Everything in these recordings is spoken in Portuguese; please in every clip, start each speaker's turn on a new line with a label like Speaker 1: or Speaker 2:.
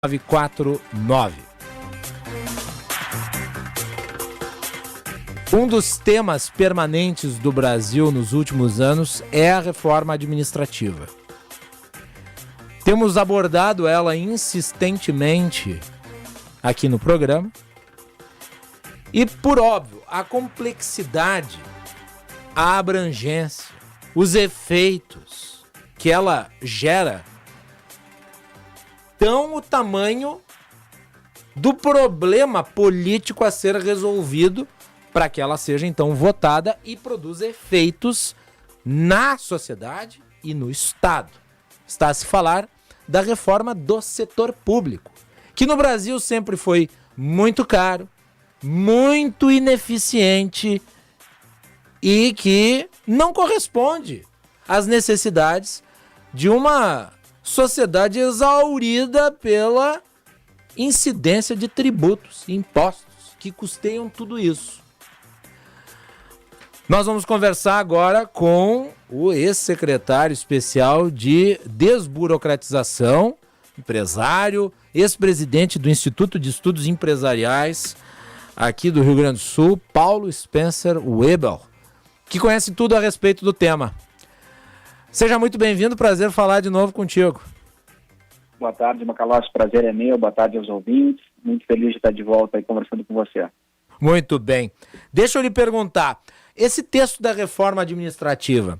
Speaker 1: 949. Um dos temas permanentes do Brasil nos últimos anos é a reforma administrativa. Temos abordado ela insistentemente aqui no programa. E, por óbvio, a complexidade, a abrangência, os efeitos que ela gera dão o tamanho do problema político a ser resolvido para que ela seja, então, votada e produza efeitos na sociedade e no Estado. Está a se falar da reforma do setor público, que no Brasil sempre foi muito caro, muito ineficiente e que não corresponde às necessidades de uma sociedade exaurida pela incidência de tributos e impostos que custeiam tudo isso. Nós vamos conversar agora com o ex-secretário especial de desburocratização, empresário, ex-presidente do Instituto de Estudos Empresariais aqui do Rio Grande do Sul, Paulo Spencer Webel, que conhece tudo a respeito do tema. Seja muito bem-vindo, prazer falar de novo contigo.
Speaker 2: Boa tarde, Macalossi, prazer é meu, boa tarde aos ouvintes, muito feliz de estar de volta aí conversando com você.
Speaker 1: Muito bem. Deixa eu lhe perguntar, esse texto da reforma administrativa,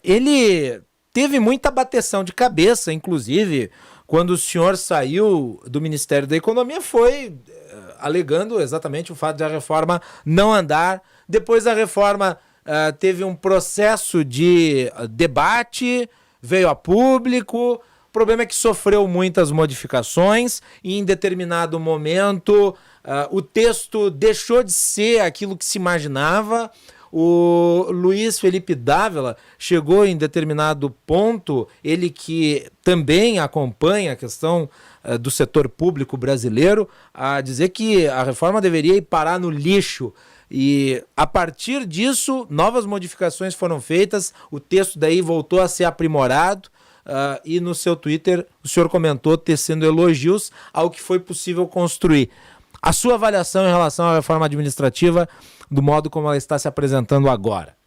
Speaker 1: ele teve muita bateção de cabeça, inclusive, quando o senhor saiu do Ministério da Economia, foi alegando exatamente o fato de a reforma não andar. Depois a reforma teve um processo de debate, veio a público. O problema é que sofreu muitas modificações e em determinado momento o texto deixou de ser aquilo que se imaginava. O Luiz Felipe Dávila chegou em determinado ponto, ele que também acompanha a questão do setor público brasileiro, a dizer que a reforma deveria ir parar no lixo. E a partir disso, novas modificações foram feitas, o texto daí voltou a ser aprimorado. E no seu Twitter o senhor comentou tecendo elogios ao que foi possível construir. A sua avaliação em relação à reforma administrativa, do modo como ela está se apresentando agora?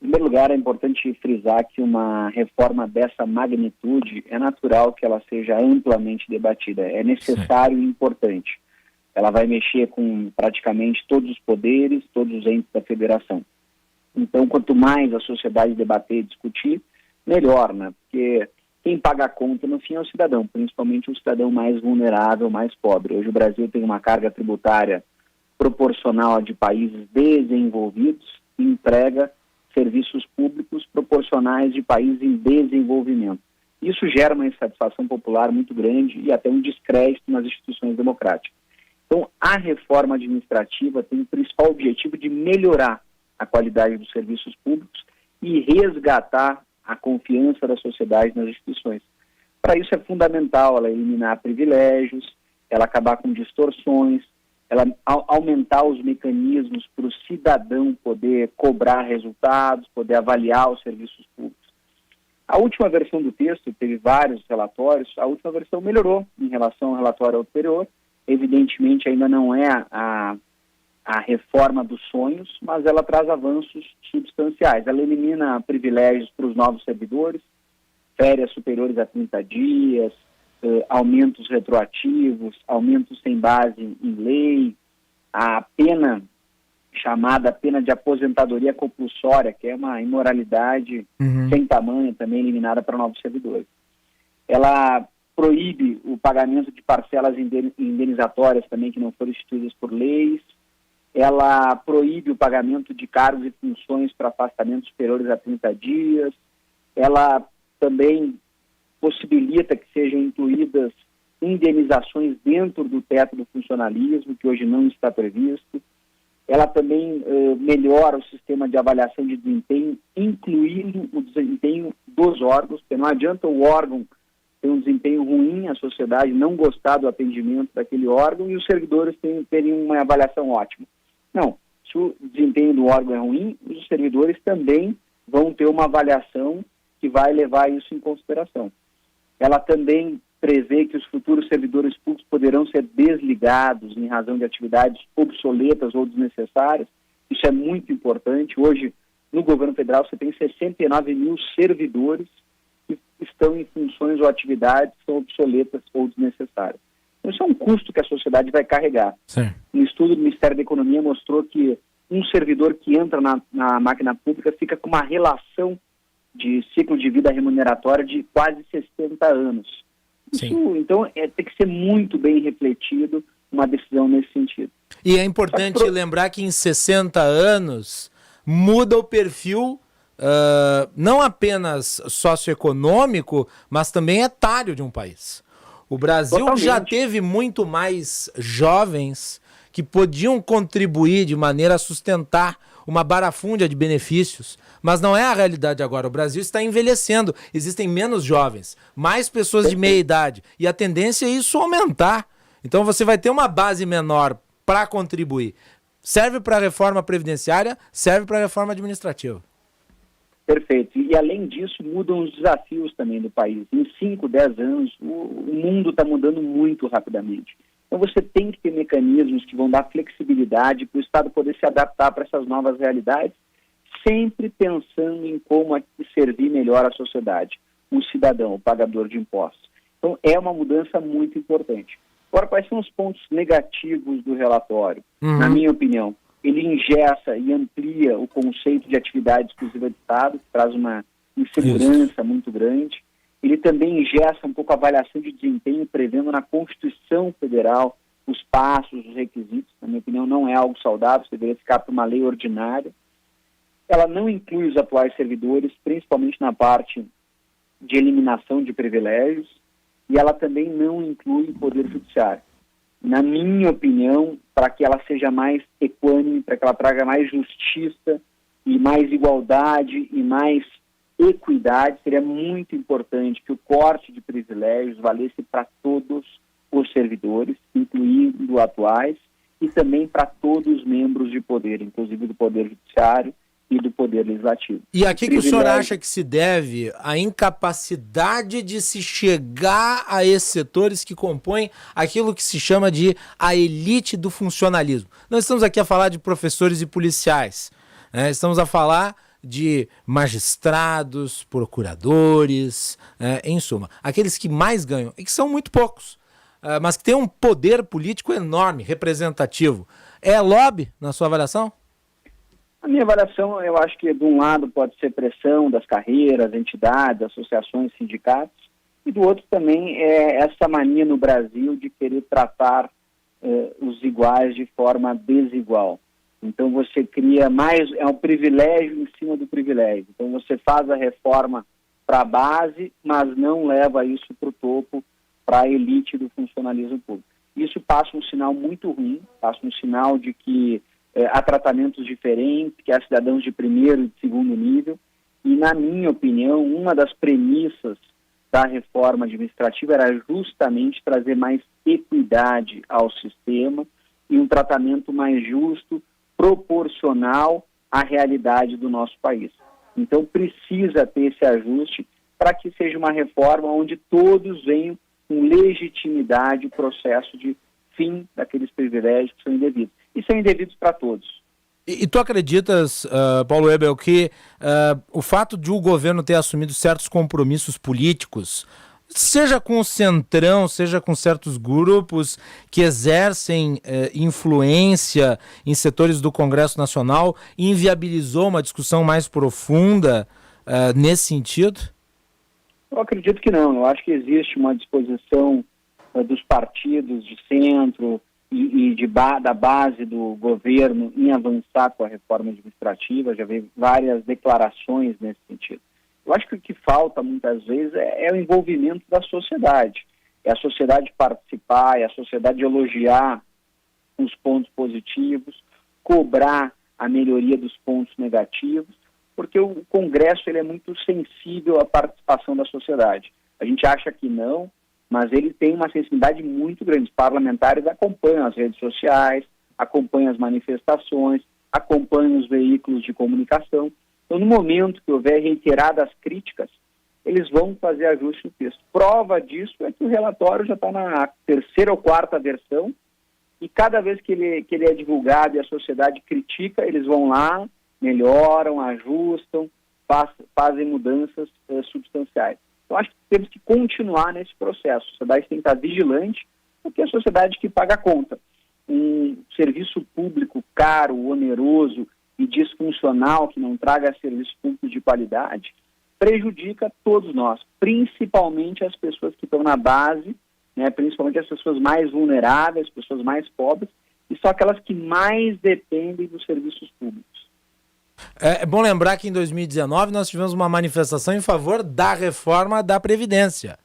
Speaker 2: Em primeiro lugar, é importante frisar que uma reforma dessa magnitude é natural que ela seja amplamente debatida, é necessário e importante. Ela vai mexer com praticamente todos os poderes, todos os entes da federação. Então, quanto mais a sociedade debater e discutir, melhor, né? Porque quem paga a conta, no fim, é o cidadão, principalmente o cidadão mais vulnerável, mais pobre. Hoje o Brasil tem uma carga tributária proporcional a de países desenvolvidos e entrega serviços públicos proporcionais de países em desenvolvimento. Isso gera uma insatisfação popular muito grande e até um descrédito nas instituições democráticas. Então, a reforma administrativa tem o principal objetivo de melhorar a qualidade dos serviços públicos e resgatar a confiança da sociedade nas instituições. Para isso é fundamental ela eliminar privilégios, ela acabar com distorções, ela aumentar os mecanismos para o cidadão poder cobrar resultados, poder avaliar os serviços públicos. A última versão do texto, teve vários relatórios, a última versão melhorou em relação ao relatório anterior. Evidentemente ainda não é a reforma dos sonhos, mas ela traz avanços substanciais. Ela elimina privilégios para os novos servidores, férias superiores a 30 dias, aumentos retroativos, aumentos sem base em lei, a pena chamada pena de aposentadoria compulsória, que é uma imoralidade sem tamanho, também eliminada para novos servidores. Ela proíbe o pagamento de parcelas indenizatórias também que não foram instituídas por leis. Ela proíbe o pagamento de cargos e funções para afastamentos superiores a 30 dias. Ela também possibilita que sejam incluídas indenizações dentro do teto do funcionalismo, que hoje não está previsto. Ela também melhora o sistema de avaliação de desempenho, incluindo o desempenho dos órgãos, porque não adianta o órgão ter um desempenho ruim, a sociedade não gostar do atendimento daquele órgão e os servidores terem uma avaliação ótima. Não, se o desempenho do órgão é ruim, os servidores também vão ter uma avaliação que vai levar isso em consideração. Ela também prevê que os futuros servidores públicos poderão ser desligados em razão de atividades obsoletas ou desnecessárias. Isso é muito importante. Hoje, no governo federal, você tem 69 mil servidores que estão em funções ou atividades que são obsoletas ou desnecessárias. Então, isso é um custo que a sociedade vai carregar.
Speaker 1: Sim.
Speaker 2: Um estudo do Ministério da Economia mostrou que um servidor que entra na máquina pública fica com uma relação de ciclo de vida remuneratória de quase 60 anos. Isso, então, tem que ser muito bem refletido uma decisão nesse sentido.
Speaker 1: E é importante lembrar que em 60 anos muda o perfil não apenas socioeconômico, mas também etário de um país. O Brasil
Speaker 2: Totalmente.
Speaker 1: já teve muito mais jovens que podiam contribuir de maneira a sustentar uma barafúndia de benefícios, mas não é a realidade agora. O Brasil está envelhecendo, existem menos jovens, mais pessoas de meia idade, e a tendência é isso aumentar. Então você vai ter uma base menor para contribuir. Serve para a reforma previdenciária, serve para a reforma administrativa.
Speaker 2: Perfeito. E além disso, mudam os desafios também do país. Em 5, 10 anos, o mundo está mudando muito rapidamente. Então você tem que ter mecanismos que vão dar flexibilidade para o Estado poder se adaptar para essas novas realidades, sempre pensando em como servir melhor a sociedade, o cidadão, o pagador de impostos. Então é uma mudança muito importante. Agora, quais são os pontos negativos do relatório? Na minha opinião, ele engessa e amplia o conceito de atividade exclusiva de Estado, que traz uma insegurança muito grande. Ele também engessa um pouco a avaliação de desempenho, prevendo na Constituição Federal os passos, os requisitos. Na minha opinião, não é algo saudável, você deveria ficar para uma lei ordinária. Ela não inclui os atuais servidores, principalmente na parte de eliminação de privilégios, e ela também não inclui o Poder Judiciário. Na minha opinião, para que ela seja mais equânime, para que ela traga mais justiça e mais igualdade e mais equidade, seria muito importante que o corte de privilégios valesse para todos os servidores, incluindo atuais, e também para todos os membros de poder, inclusive do Poder Judiciário e do Poder Legislativo.
Speaker 1: E a que o senhor acha que se deve a incapacidade de se chegar a esses setores que compõem aquilo que se chama de a elite do funcionalismo? Nós estamos aqui a falar de professores e policiais, né? Estamos a falar de magistrados, procuradores, em suma, aqueles que mais ganham, e que são muito poucos, mas que têm um poder político enorme, representativo. É lobby, na sua avaliação?
Speaker 2: A minha avaliação, eu acho que de um lado pode ser pressão das carreiras, entidades, associações, sindicatos, e do outro também é essa mania no Brasil de querer tratar os iguais de forma desigual. Então você cria mais, é um privilégio em cima do privilégio. Então você faz a reforma para a base, mas não leva isso para o topo, para a elite do funcionalismo público. Isso passa um sinal muito ruim, passa um sinal de que há tratamentos diferentes, que há cidadãos de primeiro e de segundo nível, e na minha opinião, uma das premissas da reforma administrativa era justamente trazer mais equidade ao sistema e um tratamento mais justo, proporcional à realidade do nosso país. Então precisa ter esse ajuste para que seja uma reforma onde todos venham com legitimidade o processo de fim daqueles privilégios que são indevidos. E são indevidos para todos.
Speaker 1: E tu acreditas, Paulo Ebel, que o fato de o governo ter assumido certos compromissos políticos, seja com o Centrão, seja com certos grupos que exercem influência em setores do Congresso Nacional, inviabilizou uma discussão mais profunda nesse sentido?
Speaker 2: Eu acredito que não. Eu acho que existe uma disposição dos partidos de centro e da base do governo em avançar com a reforma administrativa. Já vi várias declarações nesse sentido. Eu acho que o que falta muitas vezes é o envolvimento da sociedade. É a sociedade participar, é a sociedade elogiar os pontos positivos, cobrar a melhoria dos pontos negativos, porque o Congresso ele é muito sensível à participação da sociedade. A gente acha que não, mas ele tem uma sensibilidade muito grande. Os parlamentares acompanham as redes sociais, acompanham as manifestações, acompanham os veículos de comunicação. Então, no momento que houver reiteradas críticas, eles vão fazer ajuste no texto. Prova disso é que o relatório já está na 3ª ou 4ª versão, e cada vez que ele é divulgado e a sociedade critica, eles vão lá, melhoram, ajustam, fazem mudanças substanciais. Então, acho que temos que continuar nesse processo. A sociedade tem que estar vigilante, porque é a sociedade que paga a conta. Um serviço público caro, oneroso e disfuncional, que não traga serviço público de qualidade, prejudica todos nós, principalmente as pessoas que estão na base, né, principalmente as pessoas mais vulneráveis, as pessoas mais pobres, e são aquelas que mais dependem dos serviços públicos.
Speaker 1: É bom lembrar que em 2019 nós tivemos uma manifestação em favor da reforma da Previdência.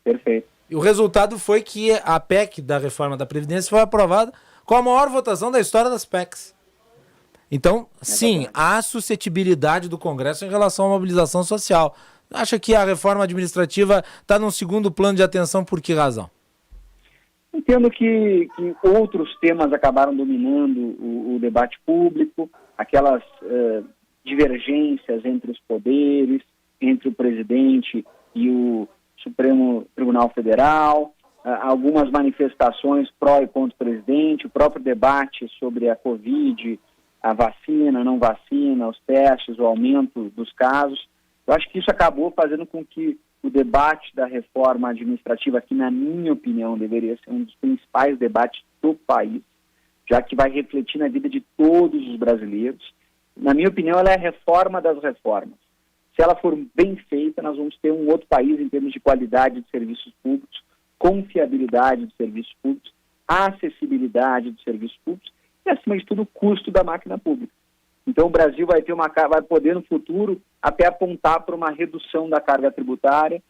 Speaker 2: Perfeito.
Speaker 1: E o resultado foi que a PEC da reforma da Previdência foi aprovada com a maior votação da história das PECs. Então, sim, há suscetibilidade do Congresso em relação à mobilização social. Acha que a reforma administrativa está num segundo plano de atenção por que razão?
Speaker 2: Entendo que outros temas acabaram dominando o debate público, aquelas divergências entre os poderes, entre o presidente e o Supremo Tribunal Federal, algumas manifestações pró e contra o presidente, o próprio debate sobre a Covid, a vacina, não vacina, os testes, o aumento dos casos. Eu acho que isso acabou fazendo com que o debate da reforma administrativa, que na minha opinião deveria ser um dos principais debates do país, já que vai refletir na vida de todos os brasileiros. Na minha opinião, ela é a reforma das reformas. Se ela for bem feita, nós vamos ter um outro país em termos de qualidade de serviços públicos, confiabilidade de serviços públicos, acessibilidade dos serviços públicos e, acima de tudo, o custo da máquina pública. Então, o Brasil vai poder, no futuro, até apontar para uma redução da carga tributária,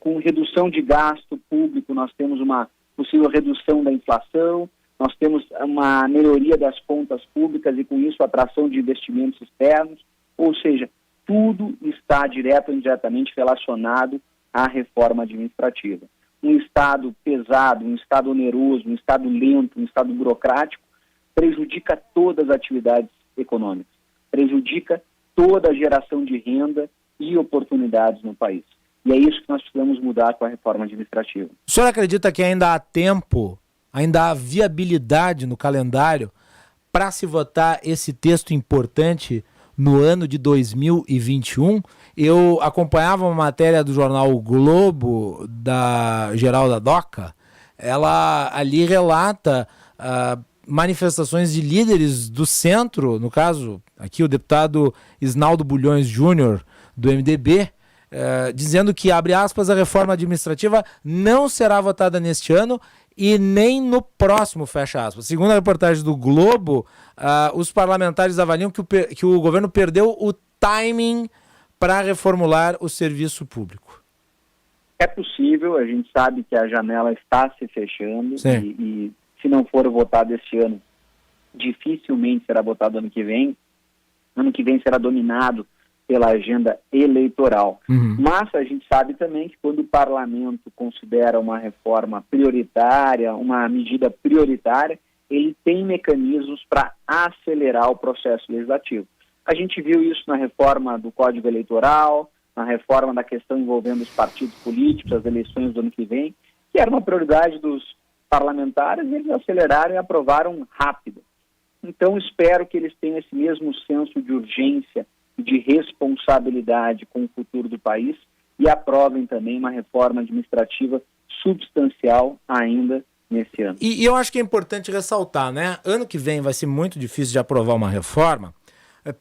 Speaker 2: com redução de gasto público, nós temos uma possível redução da inflação, nós temos uma melhoria das contas públicas e, com isso, atração de investimentos externos, ou seja, tudo está direto ou indiretamente relacionado à reforma administrativa. Um Estado pesado, um Estado oneroso, um Estado lento, um Estado burocrático, prejudica todas as atividades econômicas, prejudica toda a geração de renda e oportunidades no país. E é isso que nós precisamos mudar com a reforma administrativa.
Speaker 1: O senhor acredita que ainda há tempo, ainda há viabilidade no calendário para se votar esse texto importante no ano de 2021? Eu acompanhava uma matéria do jornal O Globo, da Geralda Doca. Ela ali relata manifestações de líderes do centro, no caso, aqui o deputado Isnaldo Bulhões Júnior, do MDB, dizendo que, abre aspas, a reforma administrativa não será votada neste ano e nem no próximo, fecha aspas. Segundo a reportagem do Globo, os parlamentares avaliam que o governo perdeu o timing para reformular o serviço público.
Speaker 2: É possível, a gente sabe que a janela está se fechando e se não for votado este ano, dificilmente será votado ano que vem. Ano que vem será dominado pela agenda eleitoral. Mas a gente sabe também que quando o parlamento considera uma reforma prioritária, uma medida prioritária, ele tem mecanismos para acelerar o processo legislativo. A gente viu isso na reforma do Código Eleitoral, na reforma da questão envolvendo os partidos políticos, as eleições do ano que vem, que era uma prioridade dos parlamentares, e eles aceleraram e aprovaram rápido. Então, espero que eles tenham esse mesmo senso de urgência e de responsabilidade com o futuro do país e aprovem também uma reforma administrativa substancial ainda nesse ano.
Speaker 1: E eu acho que é importante ressaltar, né? Ano que vem vai ser muito difícil de aprovar uma reforma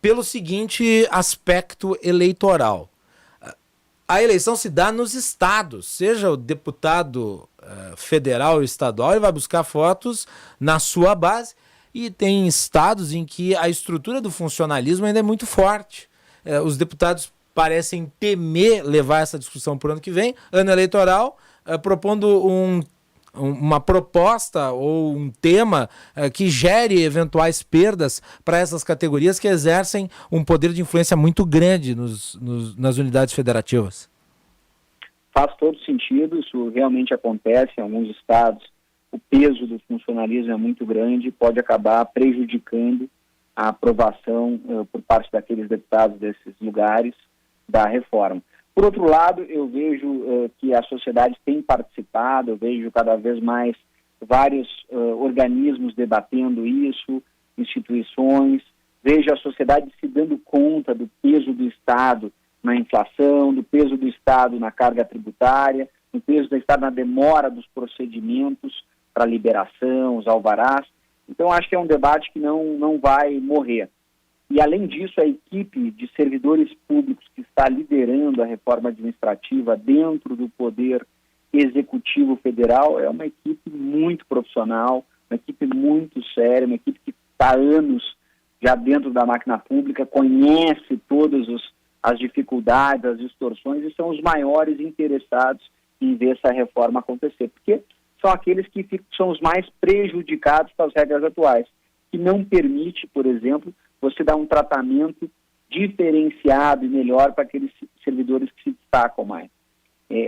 Speaker 1: pelo seguinte aspecto eleitoral. A eleição se dá nos estados, seja o deputado federal ou estadual, ele vai buscar votos na sua base, e tem estados em que a estrutura do funcionalismo ainda é muito forte. Os deputados parecem temer levar essa discussão para o ano que vem, ano eleitoral, propondo uma proposta ou um tema que gere eventuais perdas para essas categorias que exercem um poder de influência muito grande nas unidades federativas.
Speaker 2: Faz todo sentido, isso realmente acontece em alguns estados. O peso do funcionalismo é muito grande e pode acabar prejudicando a aprovação por parte daqueles deputados desses lugares da reforma. Por outro lado, eu vejo que a sociedade tem participado, eu vejo cada vez mais vários organismos debatendo isso, instituições, vejo a sociedade se dando conta do peso do Estado na inflação, do peso do Estado na carga tributária, do peso do Estado na demora dos procedimentos para liberação, os alvarás. Então, acho que é um debate que não vai morrer. E, além disso, a equipe de servidores públicos que está liderando a reforma administrativa dentro do Poder Executivo Federal é uma equipe muito profissional, uma equipe muito séria, uma equipe que está há anos já dentro da máquina pública, conhece todas as dificuldades, as distorções e são os maiores interessados em ver essa reforma acontecer, porque são aqueles que são os mais prejudicados pelas regras atuais, que não permite, por exemplo, você dar um tratamento diferenciado e melhor para aqueles servidores que se destacam mais.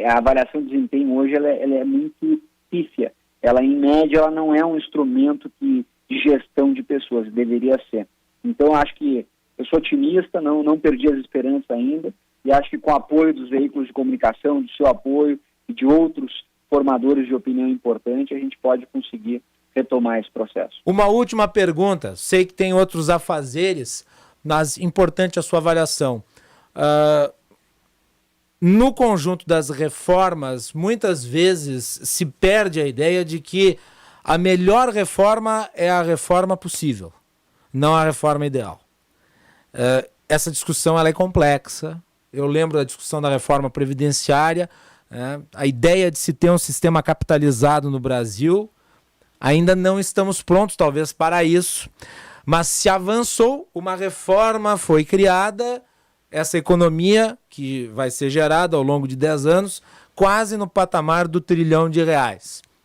Speaker 2: A avaliação de desempenho hoje ela é muito pífia. Ela, em média, ela não é um instrumento de gestão de pessoas, deveria ser. Então, acho que eu sou otimista, não perdi as esperanças ainda, e acho que com o apoio dos veículos de comunicação, do seu apoio e de outros formadores de opinião importante, a gente pode conseguir retomar esse processo.
Speaker 1: Uma última pergunta, sei que tem outros afazeres, mas importante a sua avaliação. No conjunto das reformas, muitas vezes se perde a ideia de que a melhor reforma é a reforma possível, não a reforma ideal. Essa discussão ela é complexa. Eu lembro da discussão da reforma previdenciária, a ideia de se ter um sistema capitalizado no Brasil. Ainda não estamos prontos, talvez, para isso, mas se avançou, uma reforma foi criada, essa economia que vai ser gerada ao longo de 10 anos, quase no patamar do R$ 1 trilhão.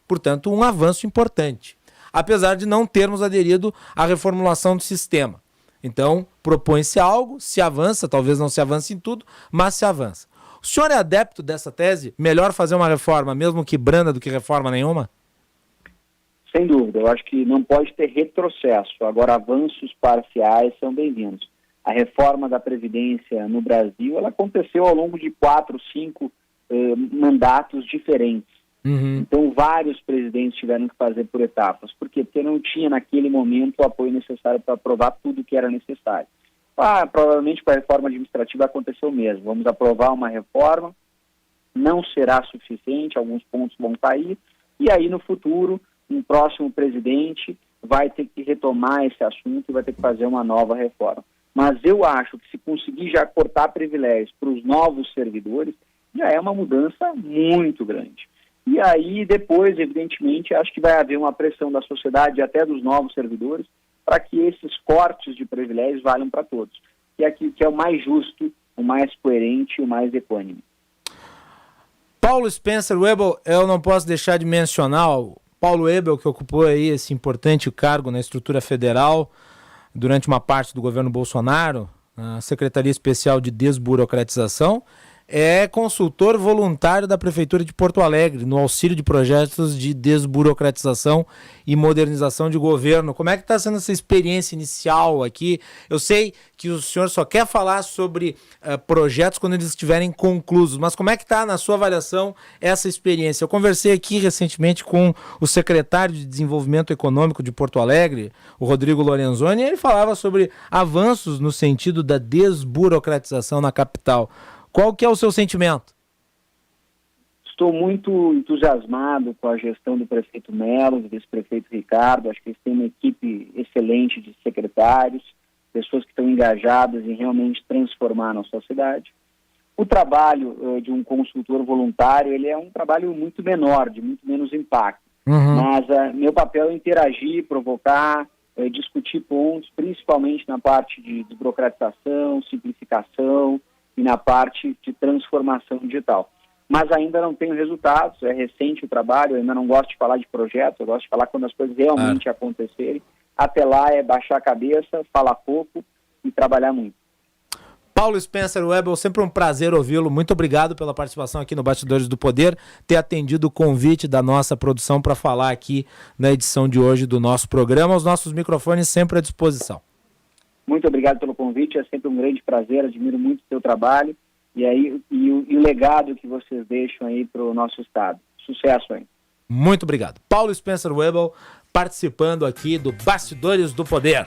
Speaker 1: Portanto, um avanço importante, apesar de não termos aderido à reformulação do sistema. Então, propõe-se algo, se avança, talvez não se avance em tudo, mas se avança. O senhor é adepto dessa tese? Melhor fazer uma reforma, mesmo que branda, do que reforma nenhuma?
Speaker 2: Sem dúvida, eu acho que não pode ter retrocesso. Agora, avanços parciais são bem-vindos. A reforma da Previdência no Brasil, ela aconteceu ao longo de 4, 5 mandatos diferentes. Uhum. Então, vários presidentes tiveram que fazer por etapas. Por quê? Porque não tinha, naquele momento, o apoio necessário para aprovar tudo o que era necessário. Provavelmente, com a reforma administrativa aconteceu o mesmo. Vamos aprovar uma reforma, não será suficiente, alguns pontos vão cair, e aí, no futuro, um próximo presidente vai ter que retomar esse assunto e vai ter que fazer uma nova reforma. Mas eu acho que se conseguir já cortar privilégios para os novos servidores, já é uma mudança muito grande. E aí, depois, evidentemente, acho que vai haver uma pressão da sociedade e até dos novos servidores para que esses cortes de privilégios valham para todos, que é o mais justo, o mais coerente e o mais equânime.
Speaker 1: Paulo Spencer Webel, eu não posso deixar de mencionar o Paulo Webel, que ocupou aí esse importante cargo na estrutura federal durante uma parte do governo Bolsonaro, na Secretaria Especial de Desburocratização, é consultor voluntário da Prefeitura de Porto Alegre, no auxílio de projetos de desburocratização e modernização de governo. Como é que está sendo essa experiência inicial aqui? Eu sei que o senhor só quer falar sobre projetos quando eles estiverem conclusos, mas como é que está, na sua avaliação, essa experiência? Eu conversei aqui recentemente com o secretário de Desenvolvimento Econômico de Porto Alegre, o Rodrigo Lorenzoni, e ele falava sobre avanços no sentido da desburocratização na capital. Qual que é o seu sentimento?
Speaker 2: Estou muito entusiasmado com a gestão do prefeito Melo, do vice-prefeito Ricardo. Acho que eles têm uma equipe excelente de secretários, pessoas que estão engajadas em realmente transformar a nossa cidade. O trabalho de um consultor voluntário, ele é um trabalho muito menor, de muito menos impacto. Uhum. Mas meu papel é interagir, provocar, discutir pontos, principalmente na parte de desburocratização, simplificação, e na parte de transformação digital. Mas ainda não tenho resultados, é recente o trabalho, eu ainda não gosto de falar de projetos, eu gosto de falar quando as coisas realmente acontecerem. Até lá é baixar a cabeça, falar pouco e trabalhar muito.
Speaker 1: Paulo Spencer Webel, sempre um prazer ouvi-lo. Muito obrigado pela participação aqui no Bastidores do Poder, ter atendido o convite da nossa produção para falar aqui na edição de hoje do nosso programa. Os nossos microfones sempre à disposição.
Speaker 2: Muito obrigado pelo convite, é sempre um grande prazer, admiro muito o seu trabalho e o legado que vocês deixam aí para o nosso estado. Sucesso aí.
Speaker 1: Muito obrigado. Paulo Spencer Webel participando aqui do Bastidores do Poder.